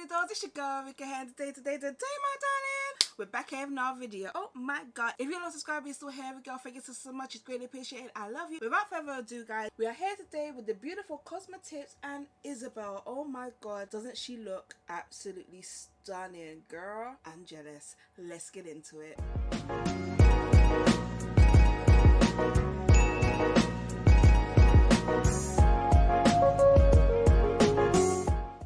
RuleeDollz, it's your girl Rika here. Today, my darling, we're back here with another video. Oh my god, if you're not subscribed, you're still here, girl, thank you so much, it's greatly appreciated, I love you. Without further ado, guys, we are here today with the beautiful Cosmetips and Isabel. Oh my god, doesn't she look absolutely stunning, girl? I'm jealous. Let's get into it.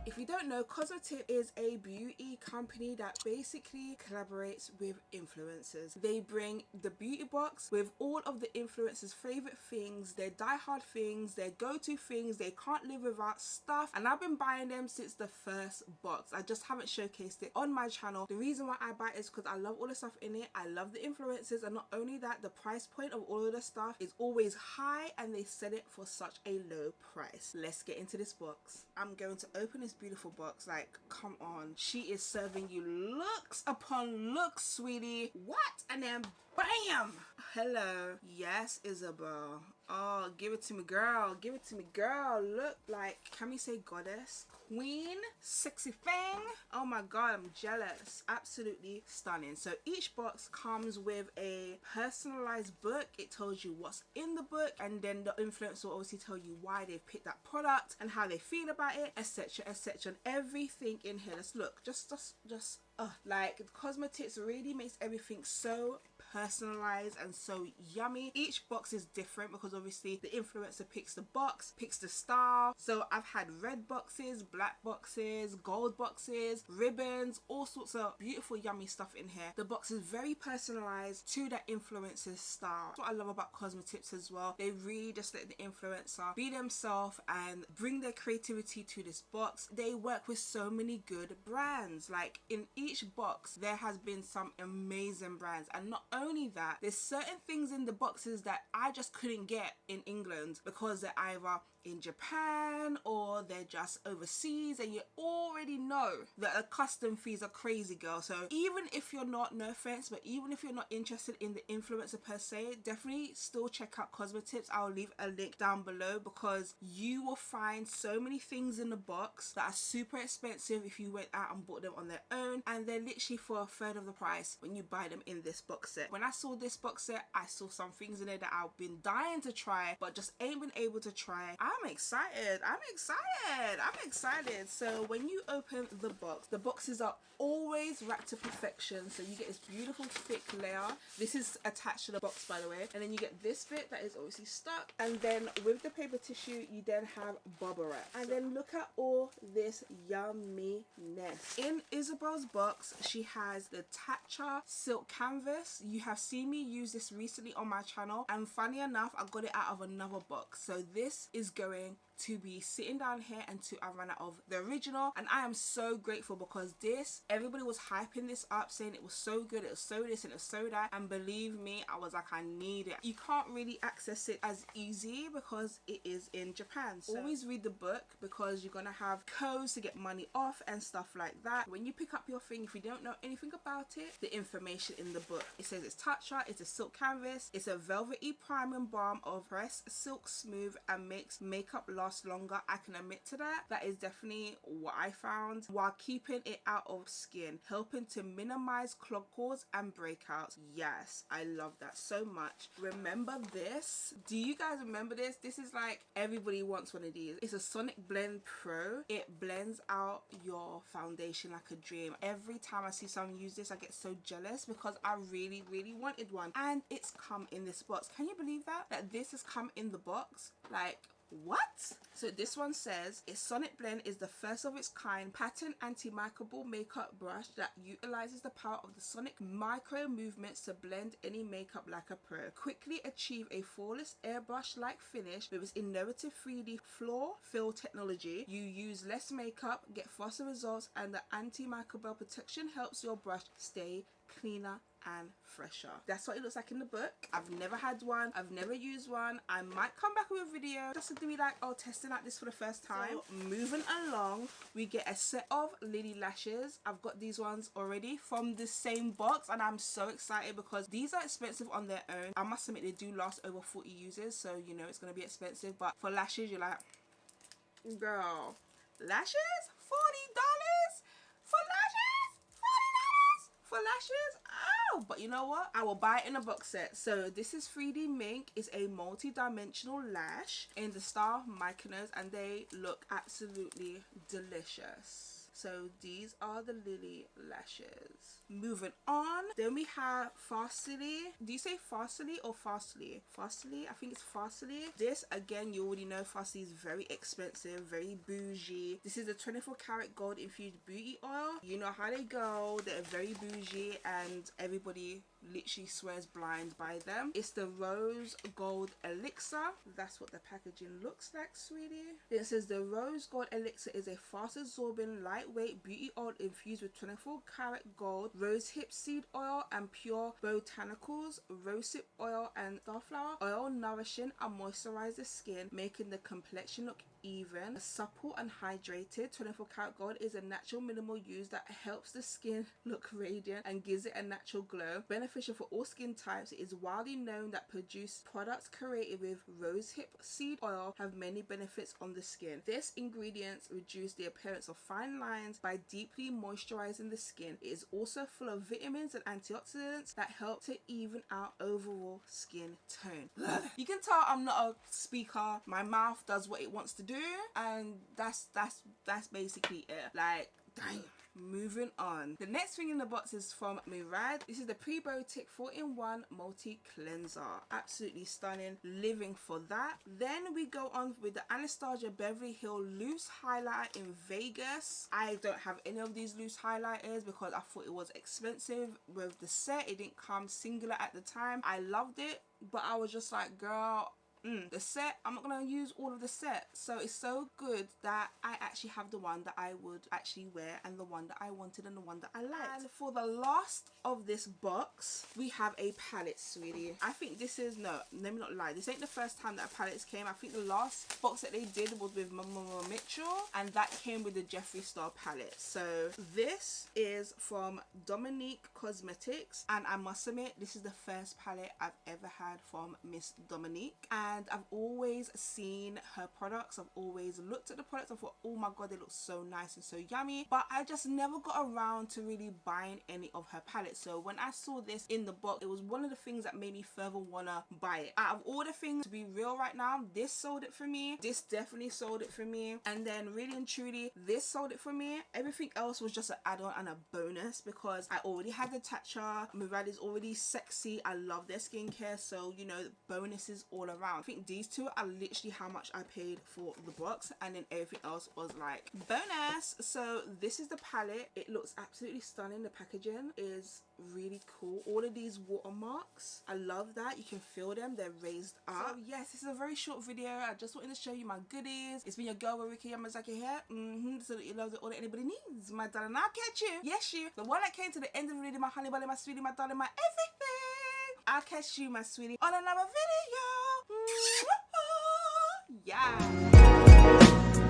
If you don't know, Cosmetips is a beauty company that basically collaborates with influencers. They bring the beauty box with all of the influencers' favorite things, their die-hard things, their go-to things, they can't live without stuff, and I've been buying them since the first box. I just haven't showcased it on my channel. The reason why I buy it is because I love all the stuff in it. I love the influencers, and not only that, the price point of all of the stuff is always high and they sell it for such a low price. Let's get into this box. I'm going to open this beautiful box. Like, come on, she is serving you looks upon looks, sweetie. What? And then bam, hello. Yes, Isabel. Oh, give it to me, girl. Give it to me, girl. Look, like, can we say goddess, queen, sexy thing? Oh my god, I'm jealous. Absolutely stunning. So each box comes with a personalized book. It tells you what's in the book, and then the influencer will obviously tell you why they've picked that product and how they feel about it, etc, etc, and everything in here. Let's look. Just like, Cosmetips really makes everything so personalized and so yummy. Each box is different because obviously the influencer picks the box, picks the style. So I've had red boxes, black boxes, gold boxes, ribbons, all sorts of beautiful yummy stuff in here. The box is very personalized to that influencer's style. That's what I love about Cosmetips as well. They really just let the influencer be themselves and bring their creativity to this box. They work with so many good brands. Like, in each box there has been some amazing brands, and not only that, there's certain things in the boxes that I just couldn't get in England because they're either in Japan or they're just overseas, and you already know that the custom fees are crazy, girl. So even if you're not, no offense, but even if you're not interested in the influencer per se, definitely still check out Cosmetips. I'll leave a link down below because you will find so many things in the box that are super expensive if you went out and bought them on their own, and they're literally for a third of the price when you buy them in this box set. When I saw this box set, I saw some things in there that I've been dying to try but just ain't been able to try. I'm excited. So when you open the boxes are always wrapped to perfection. So you get this beautiful thick layer. This is attached to the box, by the way, and then you get this bit that is obviously stuck, and then with the paper tissue you then have bubble wrap. And then look at all this yumminess. In Isabel's box, she has the Tatcha silk canvas. You have seen me use this recently on my channel, and funny enough, I got it out of another box. So this is going to be sitting down here until I run out of the original, and I am so grateful because this, everybody was hyping this up, saying it was so good, it was so this and it was so that, and believe me, I was like, I need it. You can't really access it as easy because it is in Japan. So always read the book because you're gonna have codes to get money off and stuff like that. When you pick up your thing, if you don't know anything about it, the information in the book, it says it's Tatcha, it's a silk canvas, it's a velvety prime and balm of pressed silk, smooth and makes makeup last longer. I can admit to that. That is definitely what I found, while keeping it out of skin, helping to minimize clog pores and breakouts. Yes, I love that so much. Remember this? Do you guys remember this? This is like, everybody wants one of these. It's a Sonic Blend Pro. It blends out your foundation like a dream. Every time I see someone use this, I get so jealous because I really wanted one, and it's come in this box. Can you believe that this has come in the box? Like, what? So this one says, its Sonic Blend is the first of its kind patent antimicrobial makeup brush that utilizes the power of the sonic micro movements to blend any makeup like a pro. Quickly achieve a flawless airbrush like finish with its innovative 3D floor fill technology. You use less makeup, get faster results, and the antimicrobial protection helps your brush stay cleaner and fresher. That's what it looks like in the book. I've never had one, I've never used one. I might come back with a video just to be like, oh, testing out this for the first time. So moving along, we get a set of lily lashes. I've got these ones already from the same box, and I'm so excited because these are expensive on their own. I must admit, they do last over 40 uses, so you know it's gonna be expensive, but for lashes, you're like, girl, lashes $40? but you know what, I will buy it in a box set. So this is 3D Mink. It's a multi-dimensional lash in the style Mykonos, and they look absolutely delicious. So these are the Lily lashes. Moving on, then we have Fastly. Do you say Fastly or Fastly? Fastly? I think it's Fastly. This, again, you already know Fastly is very expensive, very bougie. This is a 24-karat gold infused beauty oil. You know how they go. They're very bougie and everybody literally swears blind by them. It's the Rose Gold Elixir. That's what the packaging looks like, sweetie. It says the Rose Gold Elixir is a fast absorbing, lightweight beauty oil infused with 24-karat gold, rosehip seed oil and pure botanicals, rosehip oil and starflower oil, nourishing and moisturize the skin, making the complexion look even, supple and hydrated. 24-karat gold is a natural minimal use that helps the skin look radiant and gives it a natural glow. Beneficial for all skin types. It is widely known that products created with rosehip seed oil have many benefits on the skin. This ingredients reduce the appearance of fine lines by deeply moisturizing the skin. It is also full of vitamins and antioxidants that help to even out overall skin tone. You can tell I'm not a speaker. My mouth does what it wants to do, and that's basically it. Like, damn. Moving on, the next thing in the box is from Murad. This is the Prebiotic 4-in-1 multi cleanser. Absolutely stunning, living for that. Then we go on with the Anastasia Beverly Hill loose highlighter in Vegas. I don't have any of these loose highlighters because I thought it was expensive with the set. It didn't come singular at the time. I loved it, but I was just like, girl, the set, I'm not gonna use all of the set. So it's so good that I actually have the one that I would actually wear, and the one that I wanted, and the one that I liked. And for the last of this box, we have a palette, sweetie. I think this is, no, let me not lie, this ain't the first time that palettes came. I think the last box that they did was with Mama Mitchell, and that came with the Jeffree Star palette. So this is from Dominique Cosmetics, and I must admit, this is the first palette I've ever had from Miss Dominique. And I've always seen her products. I've always looked at the products. I thought, oh my god, they look so nice and so yummy. But I just never got around to really buying any of her palettes. So when I saw this in the box, it was one of the things that made me further wanna buy it. Out of all the things, to be real right now, this sold it for me. This definitely sold it for me. And then really and truly, this sold it for me. Everything else was just an add-on and a bonus because I already had the Tatcha. Murad is already sexy. I love their skincare. So, you know, bonuses all around. I think these two are literally how much I paid for the box, and then everything else was like bonus. So this is the palette. It looks absolutely stunning. The packaging is really cool. All of these watermarks, I love that. You can feel them, they're raised up. So yes, this is a very short video. I just wanted to show you my goodies. It's been your girl Ruriko Yamazaki here, so that you love it all that anybody needs, my darling. I'll catch you, yes you, the one that came to the end of the video, my honey bunny, my sweetie, my darling, my everything. I'll catch you, my sweetie, on another video. Yeah.